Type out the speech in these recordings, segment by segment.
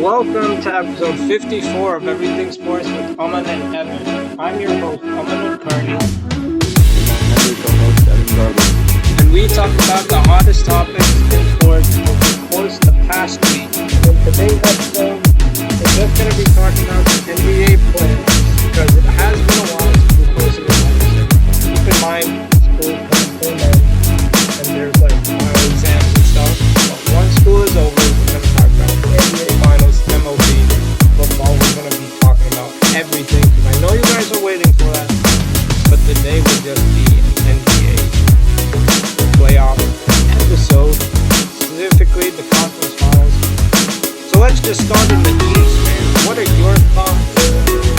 Welcome to episode 54 of Everything Sports with Aman and Evan. I'm your host, Aman Karni, And I'm your co-host, Evan Garber. and we talk about the hottest topics in sports over the course of the past week. In today's episode, we're just going to be talking about the NBA playoffs because it has been a while since we posted an episode. Keep in mind, school comes to an end, and there's like final exams and stuff. But once school is over, we're going to talk about NBA finals, MLB, football. We're going to be talking about everything because I know you guys are waiting for that. But today will just be an NBA playoff episode, specifically the conference finals. So let's just start in the East, man. What are your thoughts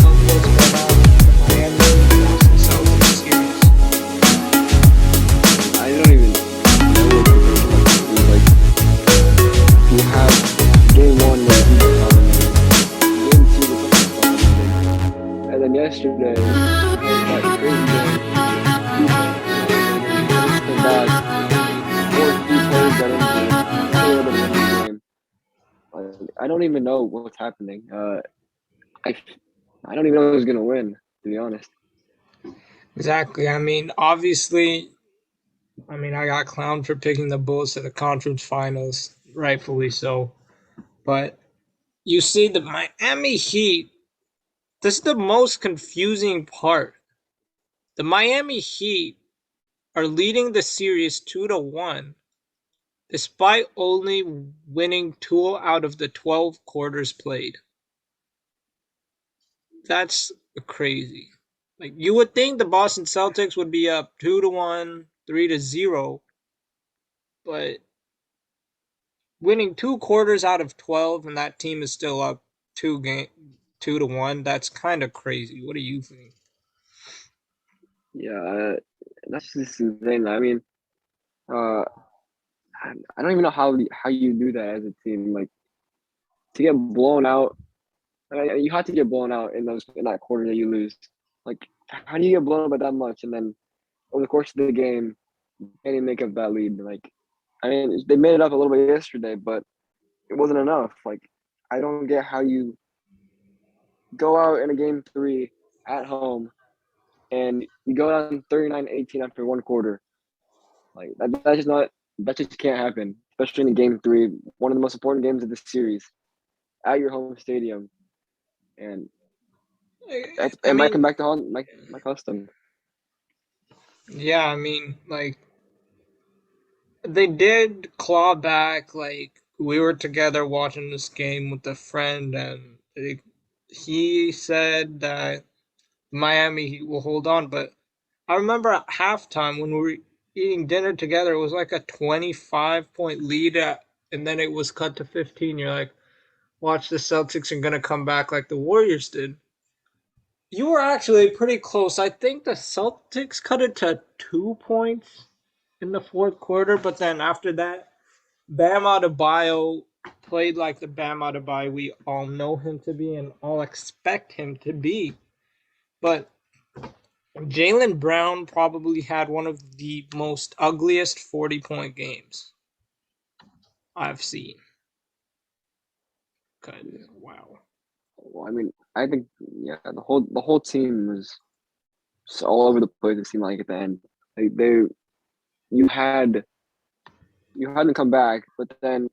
on what's going on with the Miami Boston Celtics series? I don't even know what to think. Like, you have game one where he's dominating, game two was dominating, and then yesterday, that crazy game, came back, four key players got injured, they were able to win the game. Like, I don't even know what's happening. I don't even know who's gonna win, to be honest. Exactly. Obviously, I got clowned for picking the Bulls to the conference finals, rightfully so. But you see, the Miami Heat, this is the most confusing part. The Miami Heat are leading the series 2-1, despite only winning 2 out of the 12 quarters played. That's crazy. Like, you would think the Boston Celtics would be up 2-1, 3-0, but winning 2 quarters out of 12 and that team is still up 2-1, that's kind of crazy. What do you think? Yeah, that's just insane. Uh, I don't even know how you do that as a team. Like to get blown out, you had to get blown out in that quarter that you lose. Like how do you get blown out by that much? And then over the course of the game, you can't even make up that lead. Like they made it up a little bit yesterday, but it wasn't enough. Like I don't get how you go out in a game three at home and you go down 39-18 after one quarter. Like that just can't happen, especially in game three, one of the most important games of the series at your home stadium. And I it might come mean, back to haunt my custom. yeah, like, they did claw back. Like, we were together watching this game with a friend, and he said that Miami Heat will hold on. But I remember at halftime when we were eating dinner together, it was like a 25-point lead, and then it was cut to 15. You're like, watch, the Celtics are going to come back like the Warriors did. You were actually pretty close. I think the Celtics cut it to 2 points in the fourth quarter, but then after that, Bam Adebayo played like the Bam Adebayo we all know him to be and all expect him to be. But Jaylen Brown probably had one of the most ugliest 40-point games I've seen. Wow. Well, I think yeah, the whole team was just all over the place. It seemed like at the end, like you had you had them come back, but then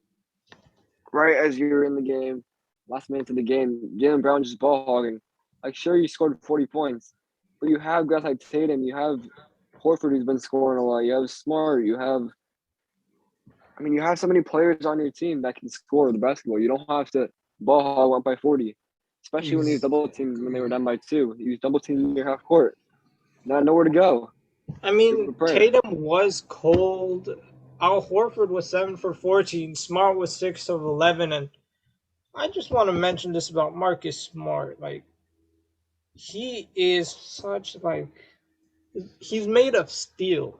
right as you're in the game, last minute of the game, Jalen Brown just ball hogging. Like sure, you scored 40 points, but you have guys like Tatum, you have Horford who's been scoring a lot, you have Smart, you have so many players on your team that can score the basketball. You don't have to ball hog up by 40, especially when he was double teamed when they were down by two. He was double teamed in your half court. Not nowhere to go. Give him a prayer. Tatum was cold. Al Horford was 7 for 14. Smart was 6 of 11. And I just want to mention this about Marcus Smart. Like, he is he's made of steel.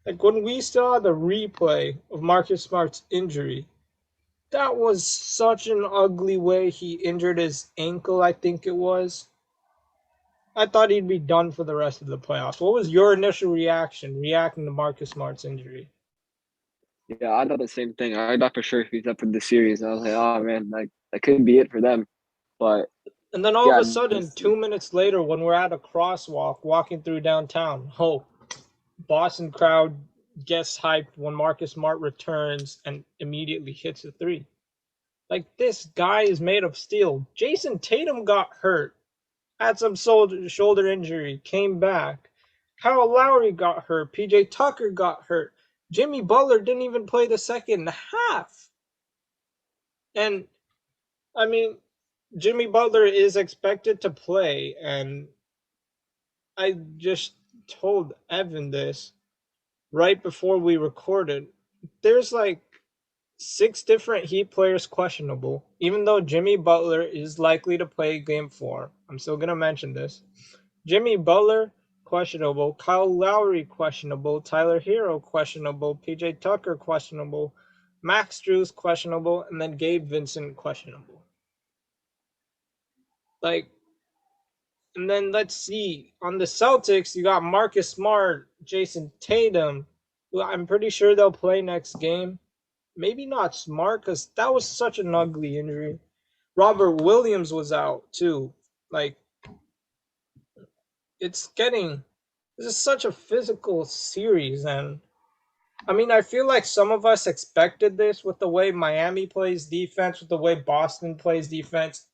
Like, when we saw the replay of Marcus Smart's injury, that was such an ugly way he injured his ankle, I think it was. I thought he'd be done for the rest of the playoffs. What was your initial reacting to Marcus Smart's injury? Yeah, I thought the same thing. I thought for sure if he's up for the series. I was like, oh man, like that could be it for them. But And then all of yeah, a sudden, this 2 minutes later, when we're at a crosswalk walking through downtown, oh, Boston crowd gets hyped when Marcus Smart returns and immediately hits a three. Like, this guy is made of steel. Jason Tatum got hurt, had some shoulder injury, came back. Kyle Lowry got hurt. PJ Tucker got hurt. Jimmy Butler didn't even play the second half. And I mean, Jimmy Butler is expected to play, and I just told Evan this right before we recorded. There's like six different Heat players questionable, even though Jimmy Butler is likely to play game four. I'm still going to mention this. Jimmy Butler, questionable. Kyle Lowry, questionable. Tyler Hero, questionable. PJ Tucker, questionable. Max Drews, questionable. And then Gabe Vincent, questionable. Like, and then let's see. On the Celtics, you got Marcus Smart, Jason Tatum, who I'm pretty sure they'll play next game. Maybe not Smart, because that was such an ugly injury. Robert Williams was out too. Like, it's getting, this is such a physical series, and I mean, I feel like some of us expected this with the way Miami plays defense, with the way Boston plays defense.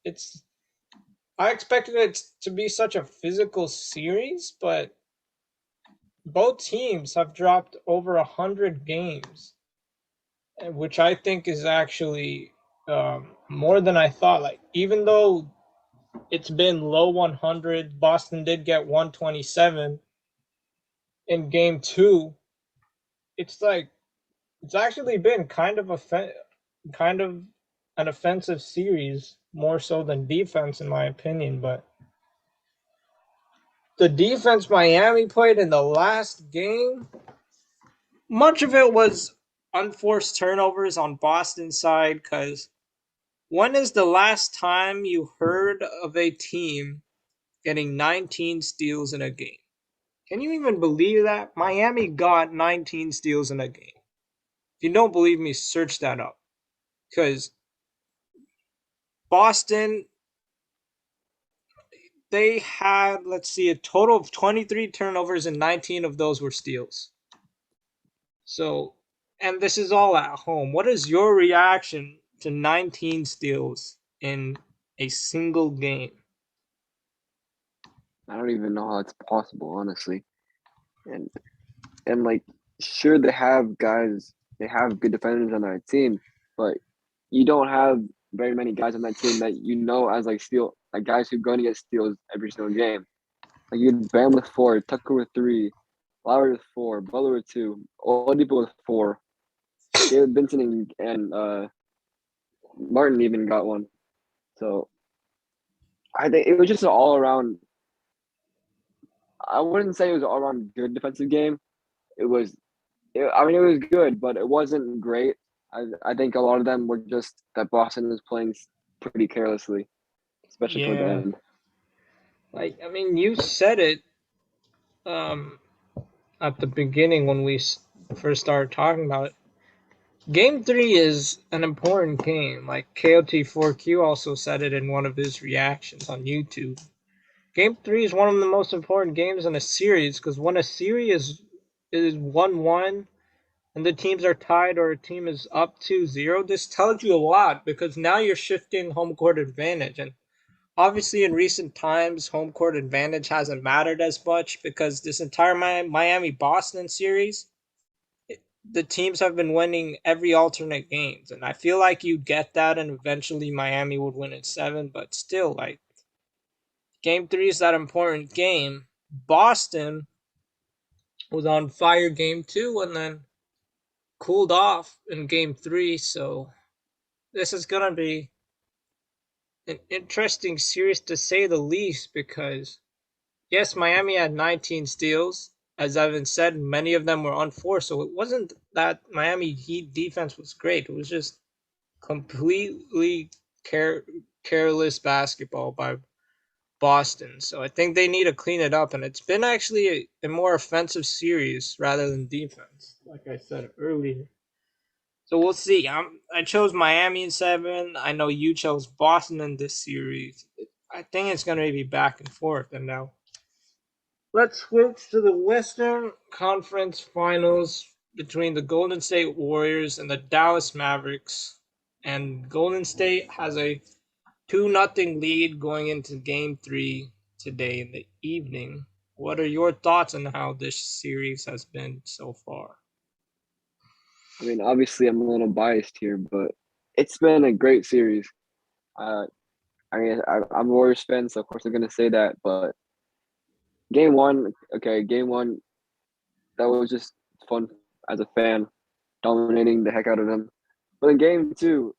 I expected it to be such a physical series, but both teams have dropped over 100 games, which I think is actually more than I thought. Like, even though it's been low 100, Boston did get 127 in game two. It's like it's actually been kind of an offensive series more so than defense, in my opinion. But the defense Miami played in the last game, much of it was unforced turnovers on Boston's side. Because when is the last time you heard of a team getting 19 steals in a game? Can you even believe that? Miami got 19 steals in a game. If you don't believe me, search that up. Because Boston, they had, let's see, a total of 23 turnovers and 19 of those were steals. So, and this is all at home. What is your reaction to 19 steals in a single game? I don't even know how it's possible, honestly. And like, sure, they have good defenders on that team, but you don't have very many guys on that team that you know as like steal, like guys who are going to get steals every single game. Like you had Bam with four, Tucker with three, Lowry with four, Butler with two, Oladipo with four, Caleb Benson and Martin even got one. So I think it was just an all around. I wouldn't say it was an all around good defensive game. It was, I mean, it was good, but it wasn't great. I think a lot of them were just that Boston was playing pretty carelessly, especially toward the Yeah, end. like, I mean, you said it um, at the beginning when we first started talking about it. Game three is an important game. Like, KOT4Q also said it in one of his reactions on YouTube. Game three is one of the most important games in a series, because when a series is 1-1 and the teams are tied or a team is up 2-0, this tells you a lot, because now you're shifting home court advantage. And obviously, in recent times, home court advantage hasn't mattered as much, because this entire Miami Boston series, the teams have been winning every alternate games, and I feel like you'd get that, and eventually Miami would win in seven. But still, like, game three is that important game. Boston was on fire game two, and then cooled off in game three. So this is gonna be an interesting series to say the least, because yes, Miami had 19 steals. As Evan said, many of them were unforced. So it wasn't that Miami Heat defense was great. It was just completely careless basketball by Boston. So I think they need to clean it up. And it's been actually a more offensive series rather than defense, like I said earlier. So we'll see. I chose Miami in seven. I know you chose Boston in this series. I think it's going to be back and forth. And now let's switch to the Western Conference Finals between the Golden State Warriors and the Dallas Mavericks. And Golden State has a 2-0 lead going into game three today in the evening. What are your thoughts on how this series has been so far? I mean, obviously, I'm a little biased here, but it's been a great series. Uh, I'm a Warriors fan, so of course I'm gonna say that. But game one, okay, game one, that was just fun as a fan, dominating the heck out of them. But in game two,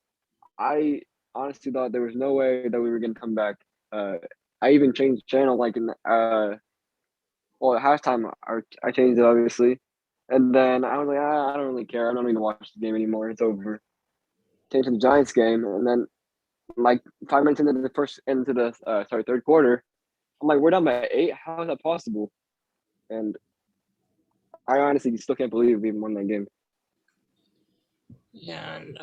I honestly thought there was no way that we were gonna come back. Uh, I even changed channel like in well at halftime. I changed it obviously, and then I was like, I don't really care. I don't need to watch the game anymore. It's over. Changed to the Giants game, and then like 5 minutes into the third quarter, I'm like, we're down by 8. How is that possible? And I honestly still can't believe we even won that game. Yeah, and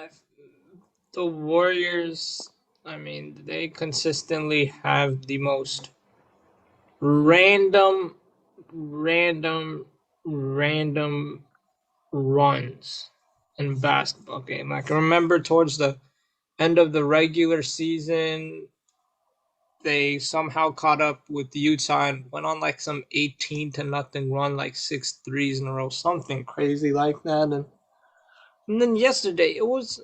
the Warriors, I mean, they consistently have the most random, random, random runs in basketball game. Like I remember towards the end of the regular season, they somehow caught up with Utah and went on like some 18-0 run, like 6 threes in a row, something crazy like that. And then yesterday, it's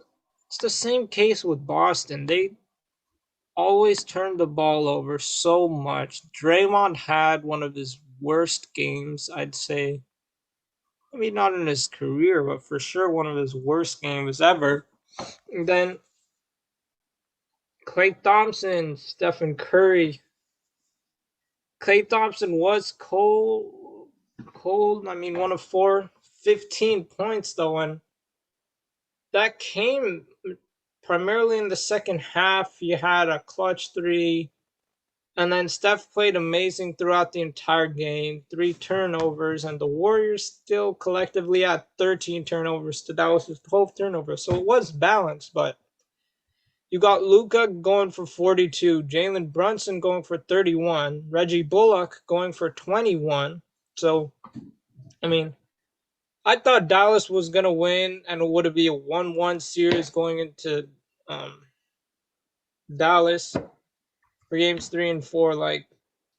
the same case with Boston. They always turned the ball over so much. Draymond had one of his worst games, I'd say. I mean, not in his career, but for sure one of his worst games ever. And then Klay Thompson, Stephen Curry. Klay Thompson was cold. Cold. I mean, one of four, 15 points though, and that came primarily in the second half. You had a clutch three. And then Steph played amazing throughout the entire game. 3 turnovers, and the Warriors still collectively had 13 turnovers to Dallas's 12 turnovers. So it was balanced, but you got Luca going for 42, Jalen Brunson going for 31, Reggie Bullock going for 21. So, I mean, I thought Dallas was going to win, and it would be a 1-1 series going into um, Dallas for games three and four. Like,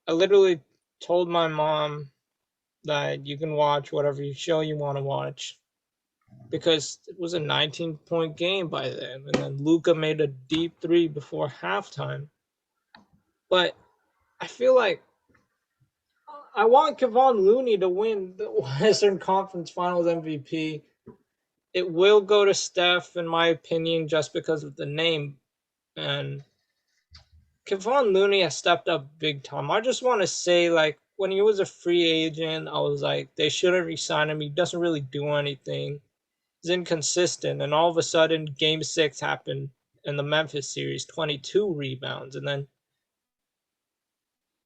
I literally told my mom that you can watch whatever show you want to watch because it was a 19-point game by then. And then Luca made a deep three before halftime. But I feel like I want Kevon Looney to win the Western Conference Finals MVP. It will go to Steph, in my opinion, just because of the name. And Kevon Looney has stepped up big time. I just want to say, like, when he was a free agent, I was like, they shouldn't resign him. He doesn't really do anything. He's inconsistent. And all of a sudden, game six happened in the Memphis series, 22 rebounds. And then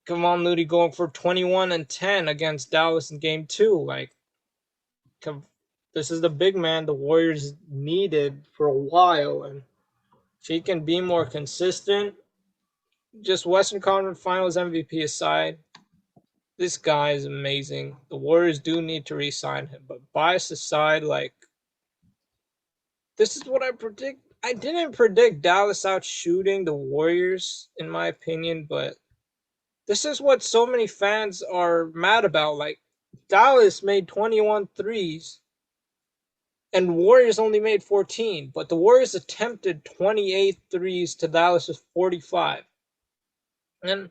Kevon Looney going for 21 and 10 against Dallas in game two. Like, this is the big man the Warriors needed for a while. And if he can be more consistent, just Western Conference Finals MVP aside, this guy is amazing. The Warriors do need to re-sign him, but bias aside, like this is what I predict. I didn't predict Dallas out shooting the Warriors, in my opinion, but this is what so many fans are mad about. Like Dallas made 21 threes and Warriors only made 14, but the Warriors attempted 28 threes to Dallas's 45. And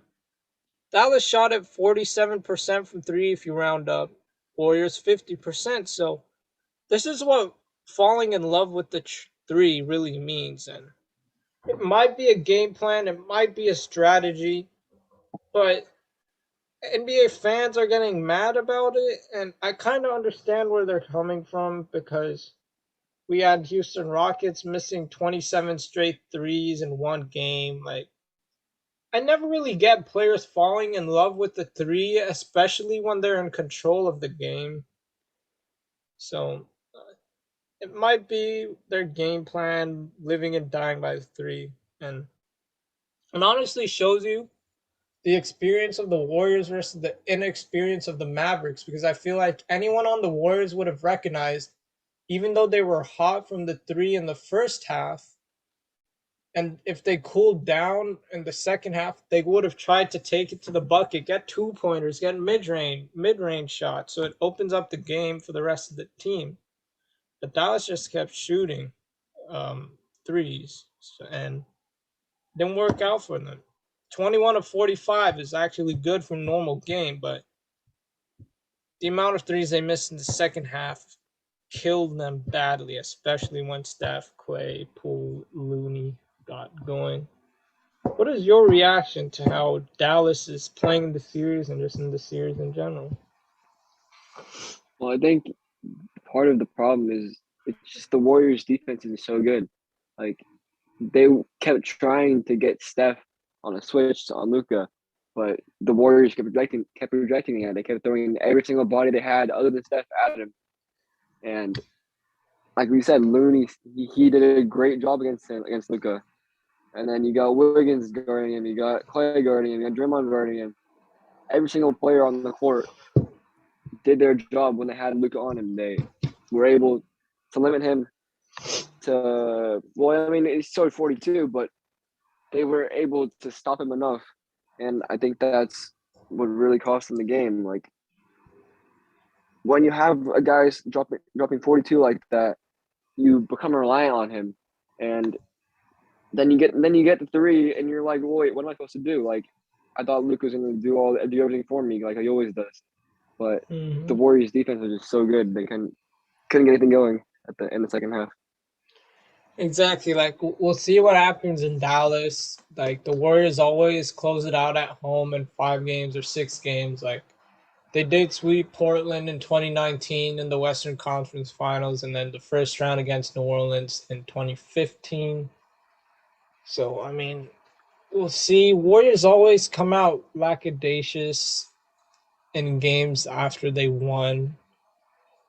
Dallas shot at 47% from three if you round up. Warriors 50%. So this is what falling in love with the three really means. And it might be a game plan, it might be a strategy, but NBA fans are getting mad about it. And I kind of understand where they're coming from because we had Houston Rockets missing 27 straight threes in one game. Like, I never really get players falling in love with the three, especially when they're in control of the game. So it might be their game plan, living and dying by three, and it honestly shows you the experience of the Warriors versus the inexperience of the Mavericks. Because I feel like anyone on the Warriors would have recognized, even though they were hot from the three in the first half, and if they cooled down in the second half, they would have tried to take it to the bucket, get 2 pointers, get mid range shots, so it opens up the game for the rest of the team. But Dallas just kept shooting threes, and didn't work out for them. 21 of 45 is actually good for a normal game, but the amount of threes they missed in the second half killed them badly, especially when Steph, Clay, Poole, Looney got going. What is your reaction to how Dallas is playing in the series and just in the series in general? Well, I think part of the problem is it's just the Warriors' defense is so good. Like they kept trying to get Steph on a switch on Luka, but the Warriors kept rejecting it. They kept throwing every single body they had other than Steph at him. And like we said, Looney he did a great job against Luka. And then you got Wiggins guarding him, you got Clay guarding him, you got Draymond guarding him. Every single player on the court did their job when they had Luka on him. They were able to limit him to, well, I mean, he's still 42, but they were able to stop him enough. And I think that's what really cost them the game. Like when you have a guy dropping 42 like that, you become reliant on him. And then you get the three and you're like, well, wait, what am I supposed to do? Like I thought Luke was gonna do everything for me, like he always does. But the Mm-hmm. Warriors defense was just so good. They couldn't get anything going at the in the second half. Exactly. Like we'll see what happens in Dallas. Like the Warriors always close it out at home in 5 games or 6 games. Like they did sweep Portland in 2019 in the Western Conference Finals, and then the first round against New Orleans in 2015. So I mean, we'll see. Warriors always come out lackadaisious in games after they won,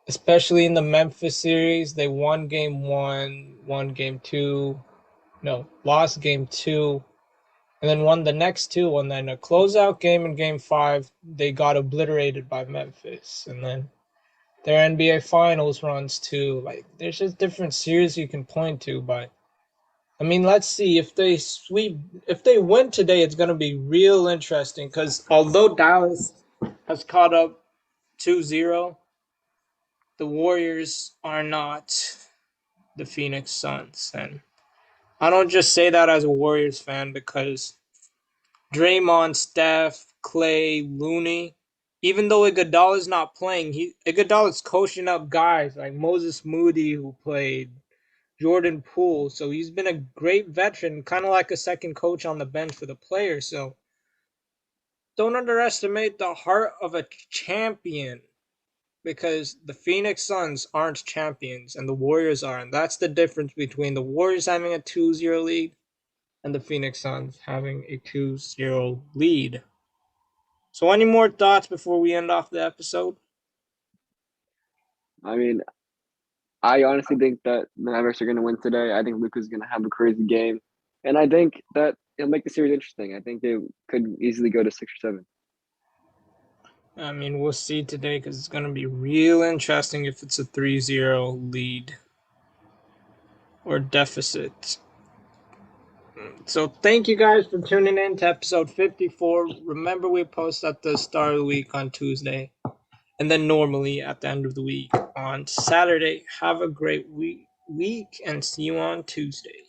especially in the Memphis series. They won game one, won game two, no, lost game two, and then won the next two. And then a closeout game in game five, they got obliterated by Memphis. And then their NBA Finals runs too. Like, there's just different series you can point to. But, I mean, let's see. If they win today, it's going to be real interesting because although Dallas has caught up 2-0, the Warriors are not the Phoenix Suns. And I don't just say that as a Warriors fan because Draymond, Steph, Clay, Looney, even though Iguodala's not playing, Iguodala's coaching up guys like Moses Moody who played, Jordan Poole. So he's been a great veteran, kind of like a second coach on the bench for the players. So don't underestimate the heart of a champion because the Phoenix Suns aren't champions and the Warriors are. And that's the difference between the Warriors having a 2-0 lead and the Phoenix Suns having a 2-0 lead. So, any more thoughts before we end off the episode? I mean, I honestly think that the Mavericks are going to win today. I think Luka's going to have a crazy game, and I think that it'll make the series interesting. I think they could easily go to 6 or 7. I mean, we'll see today because it's going to be real interesting if it's a 3-0 lead or deficit. So, thank you guys for tuning in to episode 54. Remember, we post at the start of the week on Tuesday and then normally at the end of the week on Saturday. Have a great week and see you on Tuesday.